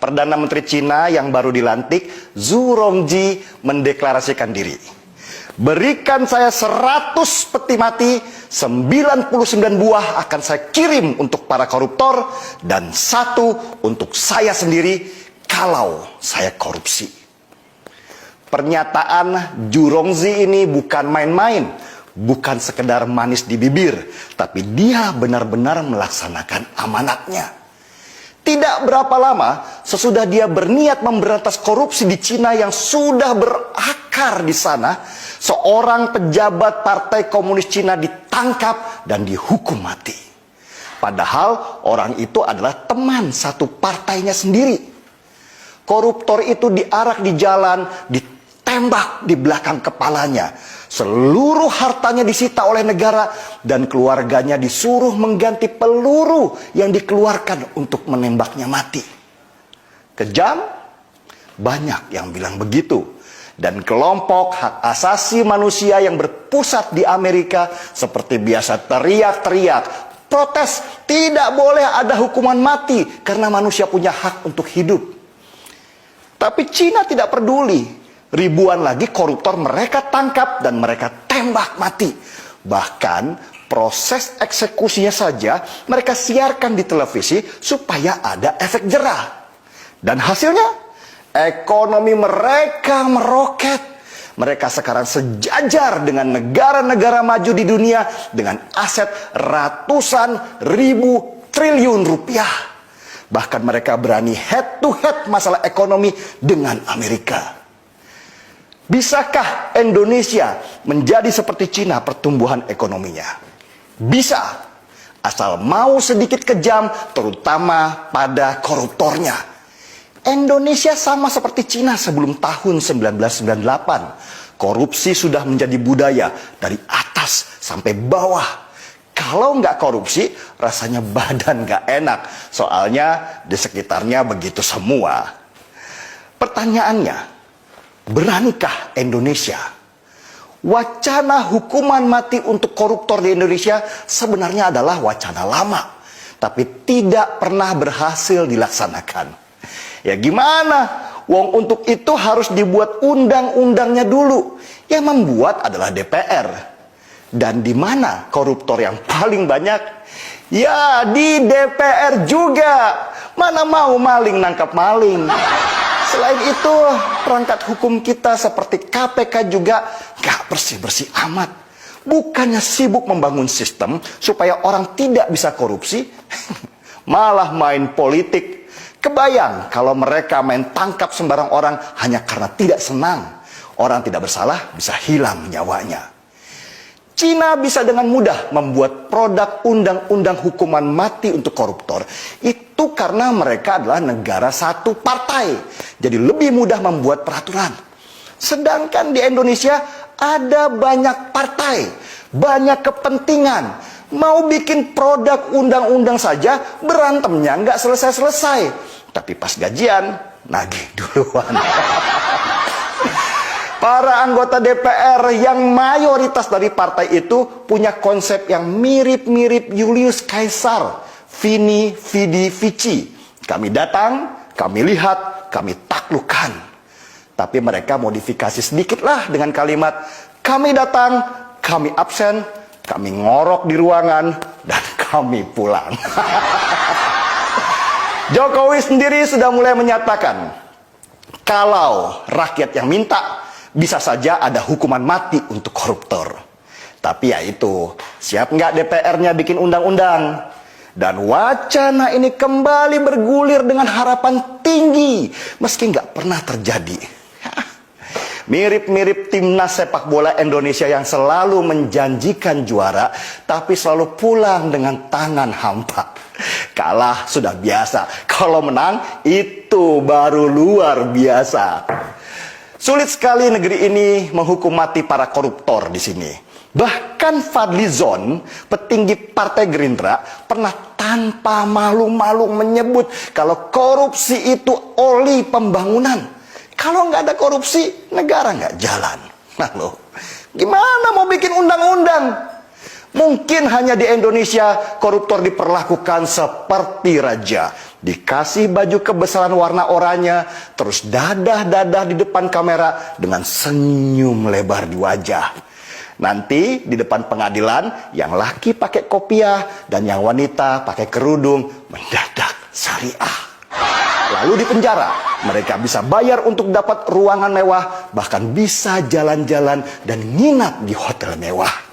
Perdana Menteri Cina yang baru dilantik, Zhu Rongji, mendeklarasikan diri. Berikan saya 100 peti mati, 99 buah akan saya kirim untuk para koruptor, dan 1 untuk saya sendiri kalau saya korupsi. Pernyataan Zhu Rongji ini bukan main-main, bukan sekedar manis di bibir, tapi dia benar-benar melaksanakan amanatnya. Tidak berapa lama sesudah dia berniat memberantas korupsi di Cina yang sudah berakar di sana, seorang pejabat Partai Komunis Cina ditangkap dan dihukum mati. Padahal orang itu adalah teman satu partainya sendiri. Koruptor itu diarak di jalan, ditembak di belakang kepalanya. Seluruh hartanya disita oleh negara dan keluarganya disuruh mengganti peluru yang dikeluarkan untuk menembaknya mati. Kejam? Banyak yang bilang begitu. Dan kelompok hak asasi manusia yang berpusat di Amerika seperti biasa teriak-teriak, protes, tidak boleh ada hukuman mati karena manusia punya hak untuk hidup. Tapi Cina tidak peduli. Ribuan lagi koruptor mereka tangkap dan mereka tembak mati. Bahkan proses eksekusinya saja mereka siarkan di televisi supaya ada efek jerah. Dan hasilnya, ekonomi mereka meroket. Mereka sekarang sejajar dengan negara-negara maju di dunia dengan aset ratusan ribu triliun rupiah. Bahkan mereka berani head to head masalah ekonomi dengan Amerika. Bisakah Indonesia menjadi seperti Cina pertumbuhan ekonominya? Bisa, asal mau sedikit kejam, terutama pada koruptornya. Indonesia sama seperti Cina sebelum tahun 1998. Korupsi sudah menjadi budaya dari atas sampai bawah. Kalau nggak korupsi, rasanya badan nggak enak. Soalnya di sekitarnya begitu semua. Pertanyaannya, beranikah Indonesia? Wacana hukuman mati untuk koruptor di Indonesia sebenarnya adalah wacana lama, tapi tidak pernah berhasil dilaksanakan. Ya gimana? Wong untuk itu harus dibuat undang-undangnya dulu. Yang membuat adalah DPR. Dan di mana koruptor yang paling banyak? Ya di DPR juga. Mana mau maling nangkap maling. Selain itu, perangkat hukum kita seperti KPK juga gak bersih-bersih amat. Bukannya sibuk membangun sistem supaya orang tidak bisa korupsi, malah main politik. Kebayang kalau mereka main tangkap sembarang orang hanya karena tidak senang. Orang tidak bersalah bisa hilang nyawanya. Cina bisa dengan mudah membuat produk undang-undang hukuman mati untuk koruptor. Itu karena mereka adalah negara satu partai. Jadi lebih mudah membuat peraturan. Sedangkan di Indonesia ada banyak partai, banyak kepentingan. Mau bikin produk undang-undang saja berantemnya nggak selesai-selesai. Tapi pas gajian, nagih duluan. Para anggota DPR yang mayoritas dari partai itu punya konsep yang mirip-mirip Julius Caesar, Vini, Vidi, Vici. Kami datang, kami lihat, kami taklukkan. Tapi mereka modifikasi sedikitlah dengan kalimat, kami datang, kami absen, kami ngorok di ruangan, dan kami pulang. Jokowi sendiri sudah mulai menyatakan, kalau rakyat yang minta, bisa saja ada hukuman mati untuk koruptor. Tapi ya itu, siap nggak DPR-nya bikin undang-undang? Dan wacana ini kembali bergulir dengan harapan tinggi, meski nggak pernah terjadi. Mirip-mirip timnas sepak bola Indonesia yang selalu menjanjikan juara, tapi selalu pulang dengan tangan hampa. Kalah sudah biasa, kalau menang itu baru luar biasa. Sulit sekali negeri ini menghukum mati para koruptor di sini. Bahkan Fadly Zon, petinggi Partai Gerindra, pernah tanpa malu-malu menyebut kalau korupsi itu oli pembangunan. Kalau nggak ada korupsi, negara nggak jalan. Nah loh, gimana mau bikin undang-undang? Mungkin hanya di Indonesia koruptor diperlakukan seperti raja. Dikasih baju kebesaran warna oranye, terus dadah-dadah di depan kamera dengan senyum lebar di wajah. Nanti di depan pengadilan, yang laki pakai kopiah dan yang wanita pakai kerudung mendadak syariah. Lalu di penjara, mereka bisa bayar untuk dapat ruangan mewah, bahkan bisa jalan-jalan dan nginap di hotel mewah.